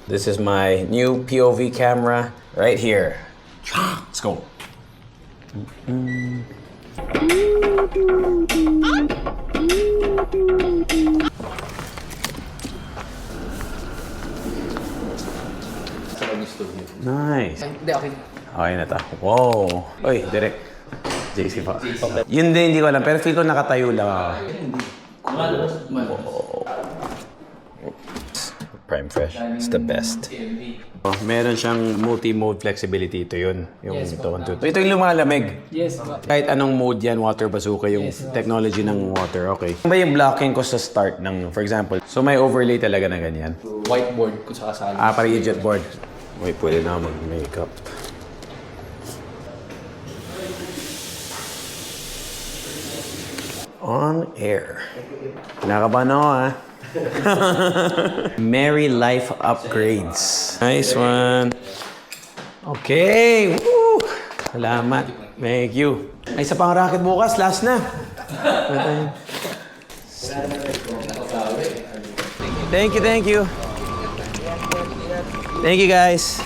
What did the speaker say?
This is my new POV camera right here. Let's go. Nice. Hindi, okay. Okay na to. Wow. Uy, direct. JC pa. Yun din, hindi ko alam. Pero feel ko nakatayo lang ako. Prime Fresh. It's the best. Oh, meron siyang multi-mode flexibility. Ito yun. Yung Yes, ito, ito yung lumalamig. Yes, Kahit anong mode yan, water bazooka, yung technology ng water, okay. Ano ba yung blocking ko sa start ng, for example, so may overlay talaga na ganyan? whiteboard kung sakasali. Parang idiot board. Wait, pwede na mag-makeup. On air. Kinakabahan ako, ha? Merry Life Upgrades. Nice one. Okay. Woo! Salamat. Thank you. Ay, isa pang racket bukas. Last na. Thank you, thank you. Thank you, guys.